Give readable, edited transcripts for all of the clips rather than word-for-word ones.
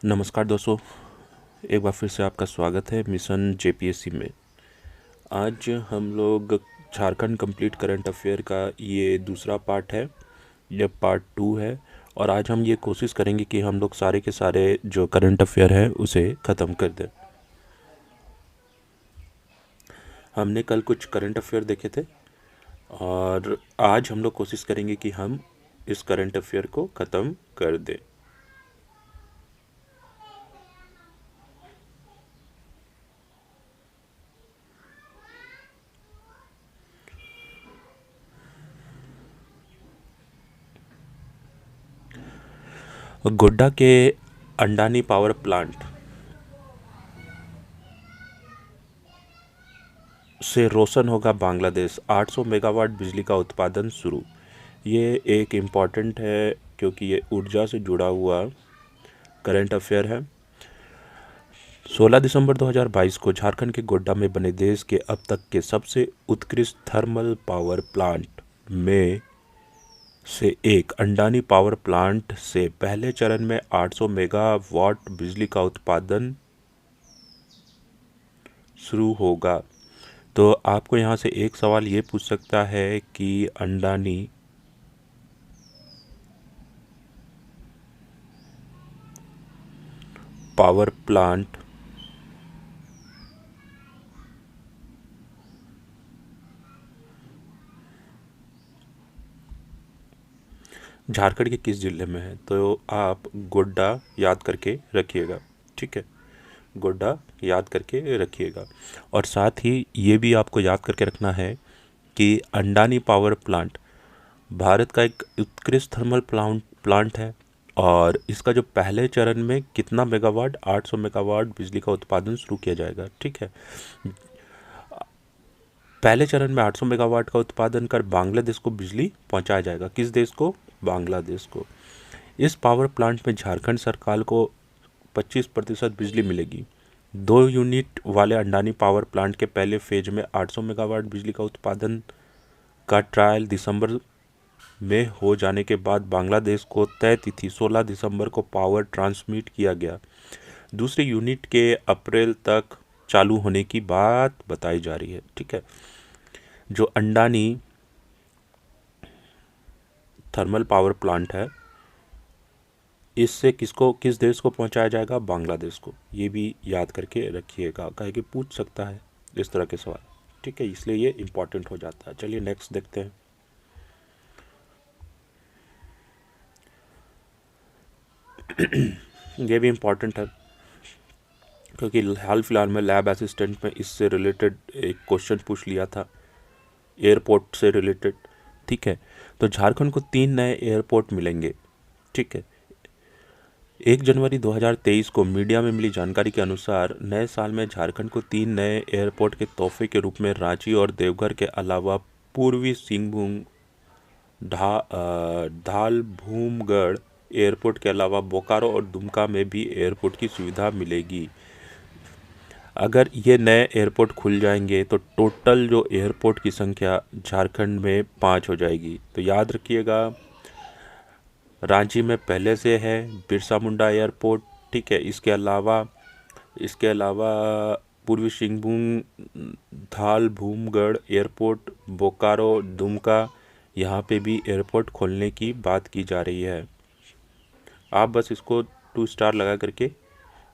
नमस्कार दोस्तों, एक बार फिर से आपका स्वागत है मिशन जेपीएससी में। आज हम लोग झारखंड कंप्लीट करंट अफेयर का ये दूसरा पार्ट है, ये पार्ट 2 है। और आज हम ये कोशिश करेंगे कि हम लोग सारे के सारे जो करंट अफेयर है उसे ख़त्म कर दें। हमने कल कुछ करंट अफेयर देखे थे और आज हम लोग कोशिश करेंगे कि हम इस करंट अफेयर को ख़त्म कर दें। गोड्डा के अंडानी पावर प्लांट से रोशन होगा बांग्लादेश, 800 मेगावाट बिजली का उत्पादन शुरू। ये एक इम्पॉर्टेंट है क्योंकि ये ऊर्जा से जुड़ा हुआ करंट अफेयर है। 16 दिसंबर 2022 को झारखंड के गोड्डा में बने देश के अब तक के सबसे उत्कृष्ट थर्मल पावर प्लांट में से एक अंडानी पावर प्लांट से पहले चरण में 800 मेगावाट बिजली का उत्पादन शुरू होगा। तो आपको यहाँ से एक सवाल ये पूछ सकता है कि अंडानी पावर प्लांट झारखंड के किस जिले में है? तो आप गोड्डा याद करके रखिएगा, ठीक है। गोड्डा याद करके रखिएगा। और साथ ही ये भी आपको याद करके रखना है कि अंडानी पावर प्लांट भारत का एक उत्कृष्ट थर्मल प्लांट है और इसका जो पहले चरण में कितना मेगावाट, 800 मेगावाट बिजली का उत्पादन शुरू किया जाएगा, ठीक है। पहले चरण में 800 मेगावाट का उत्पादन कर बांग्लादेश को बिजली पहुंचाया जाएगा। किस देश को? बांग्लादेश को। इस पावर प्लांट में झारखंड सरकार को 25% बिजली मिलेगी। 2 यूनिट वाले अंडानी पावर प्लांट के पहले फेज में 800 मेगावाट बिजली का उत्पादन का ट्रायल दिसंबर में हो जाने के बाद बांग्लादेश को तय तिथि 16 दिसंबर को पावर ट्रांसमिट किया गया। दूसरे यूनिट के अप्रैल तक चालू होने की बात बताई जा रही है, ठीक है। जो अंडानी थर्मल पावर प्लांट है, इससे किस देश को पहुंचाया जाएगा? बांग्लादेश को। ये भी याद करके रखिएगा, कहे कि पूछ सकता है इस तरह के सवाल, ठीक है, इसलिए ये इम्पोर्टेंट हो जाता है। चलिए नेक्स्ट देखते हैं। ये भी इम्पोर्टेंट है क्योंकि हाल फिलहाल में लैब असिस्टेंट में इससे रिलेटेड एक क्वेश्चन पूछ लिया था, एयरपोर्ट से रिलेटेड, ठीक है। तो झारखंड को 3 नए एयरपोर्ट मिलेंगे, ठीक है। 1 जनवरी 2023 को मीडिया में मिली जानकारी के अनुसार नए साल में झारखंड को 3 नए एयरपोर्ट के तोहफे के रूप में रांची और देवघर के अलावा पूर्वी सिंहभूम धालभूमगढ़ एयरपोर्ट के अलावा बोकारो और दुमका में भी एयरपोर्ट की सुविधा मिलेगी। अगर ये नए एयरपोर्ट खुल जाएंगे तो टोटल जो एयरपोर्ट की संख्या झारखंड में 5 हो जाएगी। तो याद रखिएगा, रांची में पहले से है बिरसा मुंडा एयरपोर्ट, ठीक है। इसके अलावा पूर्वी सिंहभूम धालभूमगढ़ एयरपोर्ट, बोकारो, दुमका, यहाँ पे भी एयरपोर्ट खोलने की बात की जा रही है। आप बस इसको 2 स्टार लगा करके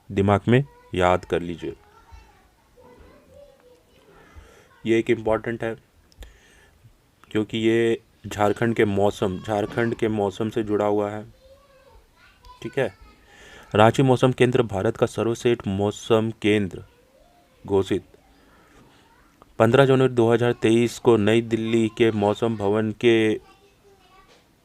दिमाग में याद कर लीजिए। ये एक इम्पॉर्टेंट है क्योंकि ये झारखंड के मौसम से जुड़ा हुआ है, ठीक है। रांची मौसम केंद्र भारत का सर्वश्रेष्ठ मौसम केंद्र घोषित। 15 जनवरी 2023 को नई दिल्ली के मौसम भवन के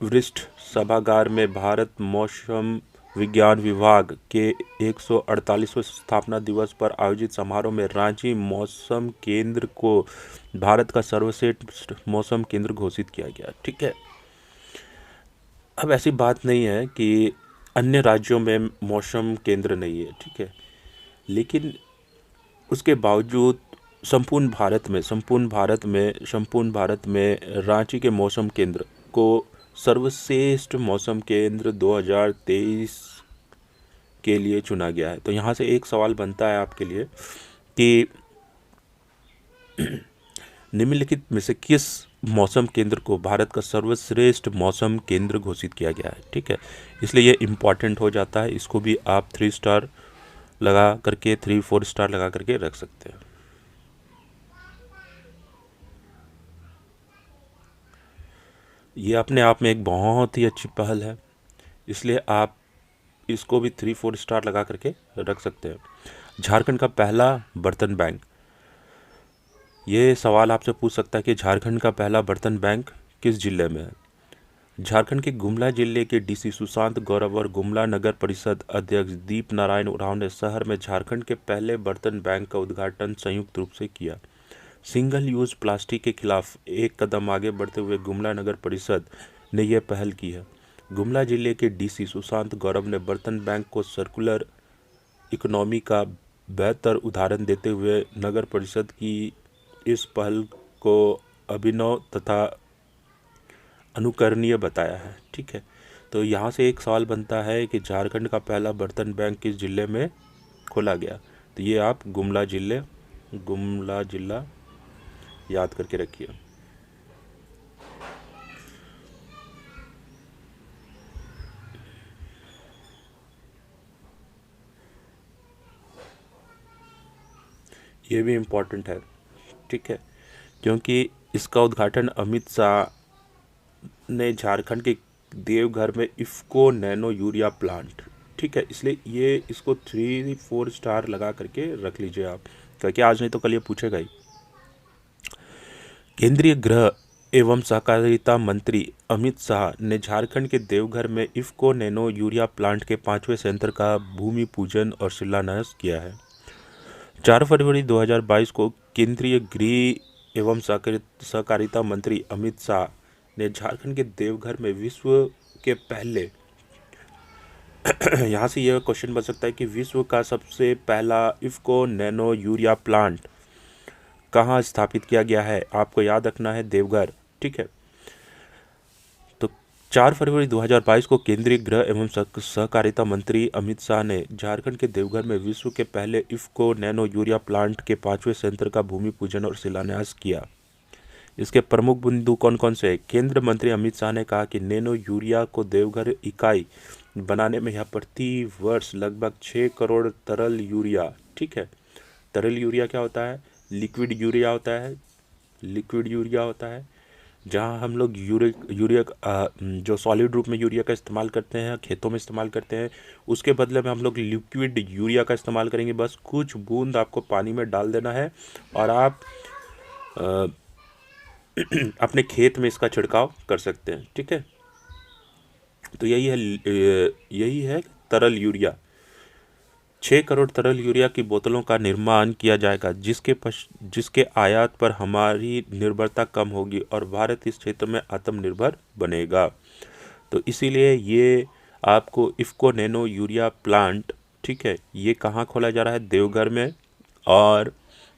वरिष्ठ सभागार में भारत मौसम विज्ञान विभाग के 148वें स्थापना दिवस पर आयोजित समारोह में रांची मौसम केंद्र को भारत का सर्वश्रेष्ठ मौसम केंद्र घोषित किया गया, ठीक है। अब ऐसी बात नहीं है कि अन्य राज्यों में मौसम केंद्र नहीं है, ठीक है, लेकिन उसके बावजूद संपूर्ण भारत में रांची के मौसम केंद्र को सर्वश्रेष्ठ मौसम केंद्र 2023 के लिए चुना गया है। तो यहाँ से एक सवाल बनता है आपके लिए कि निम्नलिखित में से किस मौसम केंद्र को भारत का सर्वश्रेष्ठ मौसम केंद्र घोषित किया गया है। ठीक है, इसलिए ये इम्पॉर्टेंट हो जाता है। इसको भी आप 3 स्टार लगा करके 3-4 स्टार लगा करके रख सकते हैं। ये अपने आप में एक बहुत ही अच्छी पहल है, इसलिए आप इसको भी 3-4 स्टार लगा करके रख सकते हैं। झारखंड का पहला बर्तन बैंक, ये सवाल आपसे पूछ सकता है कि झारखंड का पहला बर्तन बैंक किस जिले में है। झारखंड के गुमला जिले के डीसी सुशांत गौरव और गुमला नगर परिषद अध्यक्ष दीप नारायण उरांव ने शहर में झारखंड के पहले बर्तन बैंक का उद्घाटन संयुक्त रूप से किया। सिंगल यूज प्लास्टिक के खिलाफ एक कदम आगे बढ़ते हुए गुमला नगर परिषद ने यह पहल की है। गुमला जिले के डीसी सुशांत गौरव ने बर्तन बैंक को सर्कुलर इकोनॉमी का बेहतर उदाहरण देते हुए नगर परिषद की इस पहल को अभिनव तथा अनुकरणीय बताया है। ठीक है, तो यहाँ से एक सवाल बनता है कि झारखंड का पहला बर्तन बैंक किस जिले में खोला गया। तो ये आप गुमला जिला याद करके रखिए। ये भी इम्पोर्टेंट है। ठीक है, क्योंकि इसका उद्घाटन अमित शाह ने झारखंड के देवघर में इफ्को नैनो यूरिया प्लांट, ठीक है, इसलिए ये इसको 3-4 स्टार लगा करके रख लीजिए आप, क्योंकि आज नहीं तो कल ये पूछेगा ही। केंद्रीय गृह एवं सहकारिता मंत्री अमित शाह ने झारखंड के देवघर में इफ्को नैनो यूरिया प्लांट के 5वें संयंत्र का भूमि पूजन और शिलान्यास किया है। 4 फरवरी 2022 को केंद्रीय गृह एवं सहकारिता मंत्री अमित शाह ने झारखंड के देवघर में विश्व के पहले यहाँ से यह क्वेश्चन बन सकता है कि विश्व का सबसे पहला इफ्को नैनो यूरिया प्लांट कहाँ स्थापित किया गया है। आपको याद रखना है देवघर। ठीक है, तो 4 फरवरी 2022 को केंद्रीय गृह एवं सहकारिता मंत्री अमित शाह ने झारखंड के देवघर में विश्व के पहले इफ्को नैनो यूरिया प्लांट के 5वें संयंत्र का भूमि पूजन और शिलान्यास किया। इसके प्रमुख बिंदु कौन कौन से हैं। केंद्रीय मंत्री अमित शाह ने कहा कि नैनो यूरिया को देवघर इकाई बनाने में यह प्रति वर्ष लगभग 6 करोड़ तरल यूरिया, ठीक है, तरल यूरिया क्या होता है, लिक्विड यूरिया होता है, जहां हम लोग यूरिया जो सॉलिड रूप में यूरिया का इस्तेमाल करते हैं, खेतों में इस्तेमाल करते हैं, उसके बदले में हम लोग लिक्विड यूरिया का इस्तेमाल करेंगे। बस कुछ बूंद आपको पानी में डाल देना है और आप अपने खेत में इसका छिड़काव कर सकते हैं। ठीक है, तो यही है तरल यूरिया। 6 करोड़ तरल यूरिया की बोतलों का निर्माण किया जाएगा, जिसके आयात पर हमारी निर्भरता कम होगी और भारत इस क्षेत्र में आत्मनिर्भर बनेगा। तो इसीलिए ये आपको इफ्को नैनो यूरिया प्लांट, ठीक है, ये कहाँ खोला जा रहा है, देवघर में। और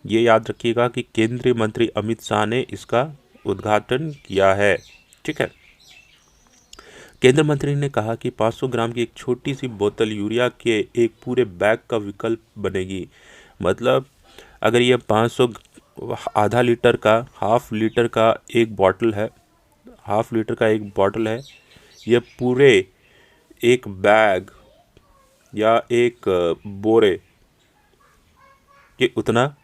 ये याद रखिएगा कि केंद्रीय मंत्री अमित शाह ने इसका उद्घाटन किया है। ठीक है, केंद्रीय मंत्री ने कहा कि 500 ग्राम की एक छोटी सी बोतल यूरिया के एक पूरे बैग का विकल्प बनेगी। मतलब अगर ये 500 आधा लीटर का हाफ लीटर का एक बॉटल है, ये पूरे एक बैग या एक बोरे के उतना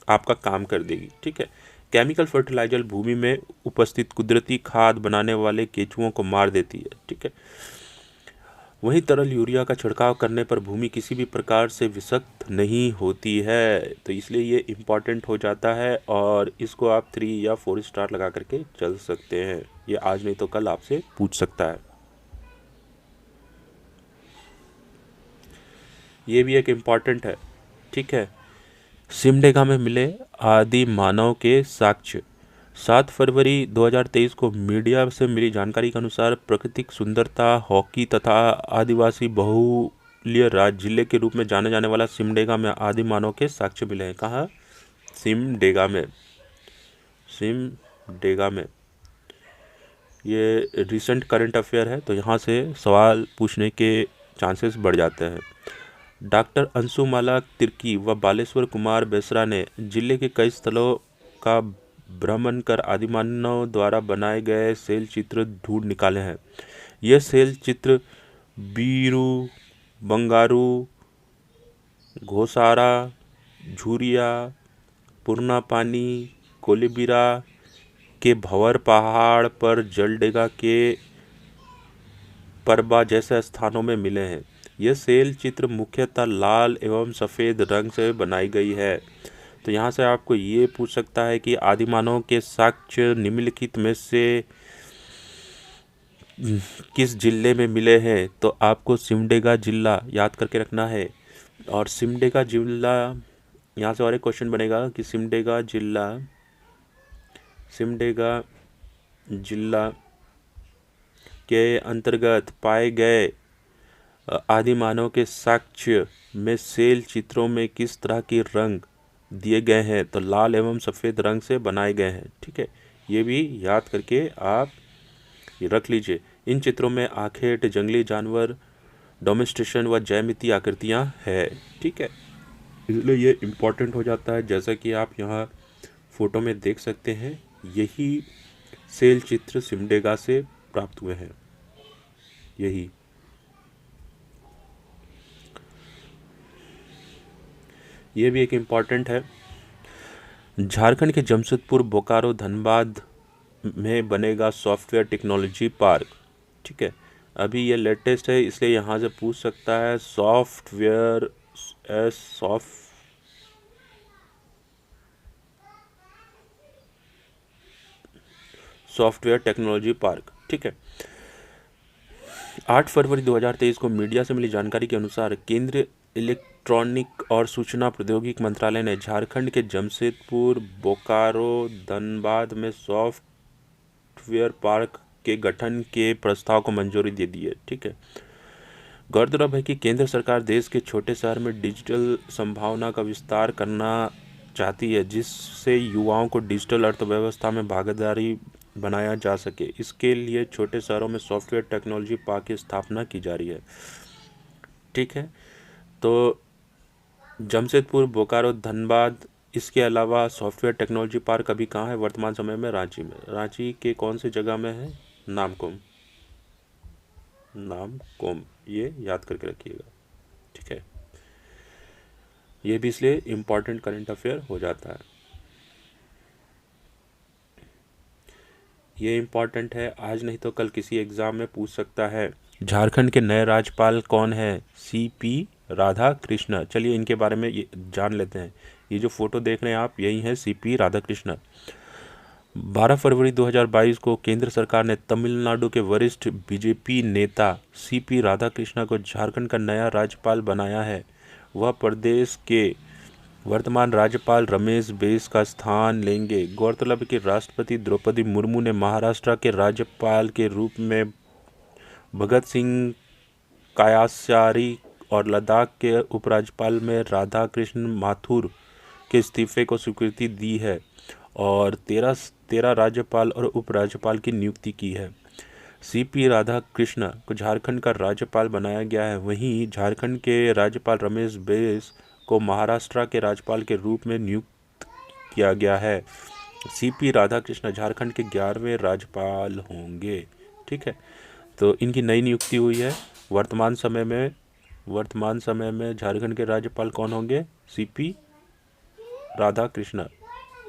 आपका काम कर देगी। ठीक है, केमिकल फर्टिलाइजर भूमि में उपस्थित कुदरती खाद बनाने वाले केंचुओं को मार देती है। ठीक है, वहीं तरल यूरिया का छिड़काव करने पर भूमि किसी भी प्रकार से विषाक्त नहीं होती है। तो इसलिए ये इम्पॉर्टेंट हो जाता है और इसको आप 3 या 4 स्टार लगा करके चल सकते हैं। ये आज नहीं तो कल आपसे पूछ सकता है। ये भी एक इम्पॉर्टेंट है। ठीक है, सिमडेगा में मिले आदि मानव के साक्ष्य। 7 फरवरी 2023 को मीडिया से मिली जानकारी के अनुसार प्राकृतिक सुंदरता, हॉकी तथा आदिवासी बहुल्य राज्य जिले के रूप में जाने जाने वाला सिमडेगा में आदि मानव के साक्ष्य मिले हैं। कहाँ, सिमडेगा में। ये रिसेंट करंट अफेयर है, तो यहाँ से सवाल पूछने के चांसेस बढ़ जाते हैं। डॉक्टर अंशुमाला तिर्की व बालेश्वर कुमार बेसरा ने जिले के कई स्थलों का भ्रमण कर आदिमानव द्वारा बनाए गए शैल चित्र ढूंढ निकाले हैं। ये शैल चित्र बीरू, बंगारू, घोसारा, झुरिया, पूर्णा पानी, कोलिबिरा के भंवर पहाड़ पर जलडेगा के परबा जैसे स्थानों में मिले हैं। यह शैल चित्र मुख्यतः लाल एवं सफ़ेद रंग से बनाई गई है। तो यहाँ से आपको ये पूछ सकता है कि आदिमानव के साक्ष्य निम्नलिखित में से किस जिले में मिले हैं? तो आपको सिमडेगा जिला याद करके रखना है। और सिमडेगा जिला, यहाँ से और एक क्वेश्चन बनेगा कि सिमडेगा जिला के अंतर्गत पाए गए आदिमानव के साक्ष्य में शैल चित्रों में किस तरह के रंग दिए गए हैं? तो लाल एवं सफ़ेद रंग से बनाए गए हैं। ठीक है, ये भी याद करके आप रख लीजिए। इन चित्रों में आखेट, जंगली जानवर, डोमेस्टिकेशन व ज्यामितीय आकृतियाँ है। ठीक है, इसलिए ये इम्पोर्टेंट हो जाता है। जैसा कि आप यहाँ फोटो में देख सकते हैं, यही शैल चित्र सिमडेगा से प्राप्त हुए हैं। यही ये भी एक इम्पॉर्टेंट है। झारखंड के जमशेदपुर, बोकारो, धनबाद में बनेगा सॉफ्टवेयर टेक्नोलॉजी पार्क। ठीक है, अभी ये लेटेस्ट है, इसलिए यहाँ से पूछ सकता है सॉफ्टवेयर टेक्नोलॉजी पार्क। ठीक है, 8 फरवरी 2023 को मीडिया से मिली जानकारी के अनुसार केंद्रीय इलेक्ट्रॉनिक और सूचना प्रौद्योगिकी मंत्रालय ने झारखंड के जमशेदपुर, बोकारो, धनबाद में सॉफ्टवेयर पार्क के गठन के प्रस्ताव को मंजूरी दे दी है। ठीक है, गौरतलब है कि केंद्र सरकार देश के छोटे शहर में डिजिटल संभावना का विस्तार करना चाहती है, जिससे युवाओं को डिजिटल अर्थव्यवस्था में भागीदारी बनाया जा सके। इसके लिए छोटे शहरों में सॉफ्टवेयर टेक्नोलॉजी पार्क की स्थापना की जा रही है। ठीक है, तो जमशेदपुर, बोकारो, धनबाद, इसके अलावा सॉफ्टवेयर टेक्नोलॉजी पार्क अभी कहाँ है? वर्तमान समय में रांची में। रांची के कौन सी जगह में है? नामकुम, ये याद करके रखिएगा। ठीक है, ये भी इसलिए इम्पोर्टेंट करंट अफेयर हो जाता है। ये इम्पॉर्टेंट है, आज नहीं तो कल किसी एग्ज़ाम में पूछ सकता है। झारखंड के नए राज्यपाल कौन है? CP राधाकृष्ण। चलिए इनके बारे में ये जान लेते हैं। ये जो फोटो देख रहे हैं आप, यही है CP राधाकृष्ण। 12 फरवरी 2022 को केंद्र सरकार ने तमिलनाडु के वरिष्ठ BJP नेता CP राधाकृष्ण को झारखंड का नया राज्यपाल बनाया है। वह प्रदेश के वर्तमान राज्यपाल रमेश बैस का स्थान लेंगे। गौरतलब है कि राष्ट्रपति द्रौपदी मुर्मू ने महाराष्ट्र के राज्यपाल के रूप में भगत सिंह कायासारी और लद्दाख के उपराज्यपाल में राधाकृष्ण माथुर के इस्तीफे को स्वीकृति दी है और 13 राज्यपाल और उपराज्यपाल की नियुक्ति की है। CP राधाकृष्ण को झारखंड का राज्यपाल बनाया गया है। वहीं झारखंड के राज्यपाल रमेश बैस को महाराष्ट्र के राज्यपाल के रूप में नियुक्त किया गया है। CP राधाकृष्ण झारखंड के 11वें राज्यपाल होंगे। ठीक है, तो इनकी नई नियुक्ति हुई है। वर्तमान समय में झारखंड के राज्यपाल कौन होंगे? CP राधाकृष्ण।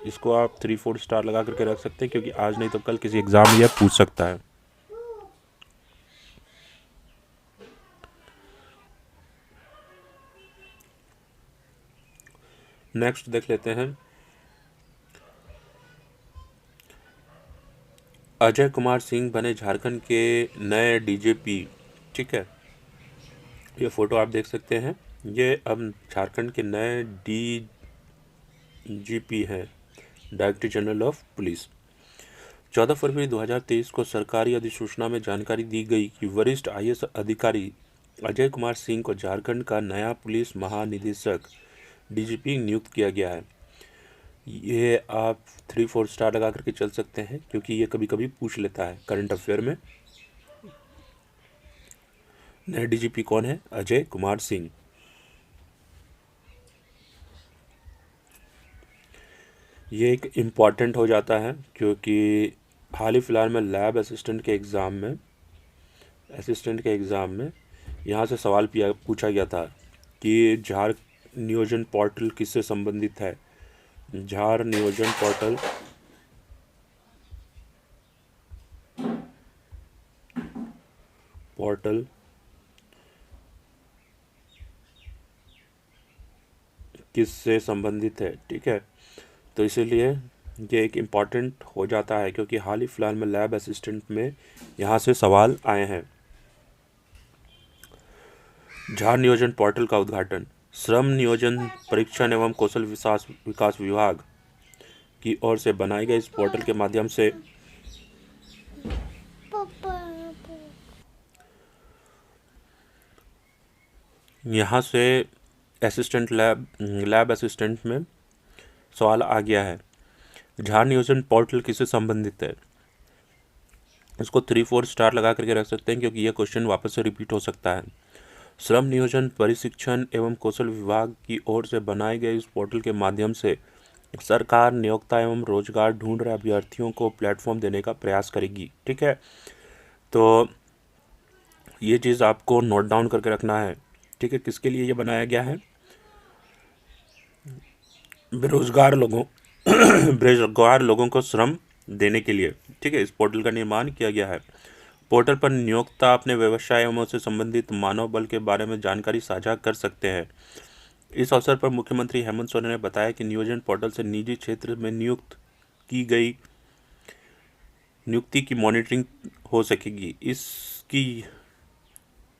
इसको आप 3-4 स्टार लगा करके रख सकते हैं, क्योंकि आज नहीं तो कल किसी एग्जाम में यह पूछ सकता है। नेक्स्ट देख लेते हैं, अजय कुमार सिंह बने झारखंड के नए DGP। ठीक है, ये फोटो आप देख सकते हैं, ये अब झारखंड के नए DGP हैं, डायरेक्टर जनरल ऑफ पुलिस। 14 फरवरी 2023 को सरकारी अधिसूचना में जानकारी दी गई कि वरिष्ठ IAS अधिकारी अजय कुमार सिंह को झारखंड का नया पुलिस महानिदेशक DGP नियुक्त किया गया है। ये आप 3-4 स्टार लगा करके चल सकते हैं, क्योंकि ये कभी कभी पूछ लेता है करंट अफेयर में। नए डीजीपी कौन है? अजय कुमार सिंह। ये एक इम्पॉर्टेंट हो जाता है क्योंकि हाल ही फ़िलहाल में लैब असिस्टेंट के एग्ज़ाम में यहाँ से सवाल पूछा गया था कि झार नियोजन पोर्टल किससे संबंधित है। झार नियोजन पोर्टल किससे संबंधित है, ठीक है। तो इसीलिए ये एक इम्पॉर्टेंट हो जाता है क्योंकि हाल ही फ़िलहाल में लैब असिस्टेंट में यहाँ से सवाल आए हैं। झार नियोजन पोर्टल का उद्घाटन श्रम नियोजन परीक्षण एवं कौशल विकास विभाग की ओर से बनाए गए इस पोर्टल के माध्यम से यहाँ से लैब असिस्टेंट में सवाल आ गया है। झार नियोजन पोर्टल किससे संबंधित है? इसको 3-4 स्टार लगा करके रख सकते हैं क्योंकि यह क्वेश्चन वापस से रिपीट हो सकता है। श्रम नियोजन प्रशिक्षण एवं कौशल विभाग की ओर से बनाए गए इस पोर्टल के माध्यम से सरकार नियोक्ता एवं रोजगार ढूंढ रहे अभ्यर्थियों को प्लेटफॉर्म देने का प्रयास करेगी, ठीक है। तो ये चीज़ आपको नोट डाउन करके रखना है, ठीक है। किसके लिए ये बनाया गया है? बेरोजगार लोगों को श्रम देने के लिए, ठीक है, इस पोर्टल का निर्माण किया गया है। पोर्टल पर नियोक्ता अपने व्यवसाय एवं उससे संबंधित मानव बल के बारे में जानकारी साझा कर सकते हैं। इस अवसर पर मुख्यमंत्री हेमंत सोरेन ने बताया कि नियोजन पोर्टल से निजी क्षेत्र में नियुक्ति की मॉनिटरिंग हो सकेगी। इसकी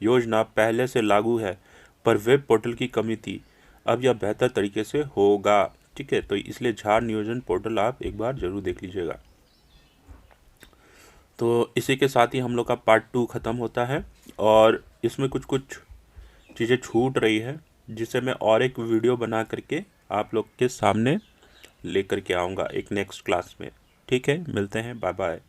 योजना पहले से लागू है पर वेब पोर्टल की कमी थी, अब यह बेहतर तरीके से होगा, ठीक है। तो इसलिए झार नियोजन पोर्टल आप एक बार जरूर देख लीजिएगा। तो इसी के साथ ही हम लोग का पार्ट 2 ख़त्म होता है और इसमें कुछ चीज़ें छूट रही है जिसे मैं और एक वीडियो बना करके आप लोग के सामने लेकर के आऊँगा एक नेक्स्ट क्लास में, ठीक है। मिलते हैं, बाय बाय।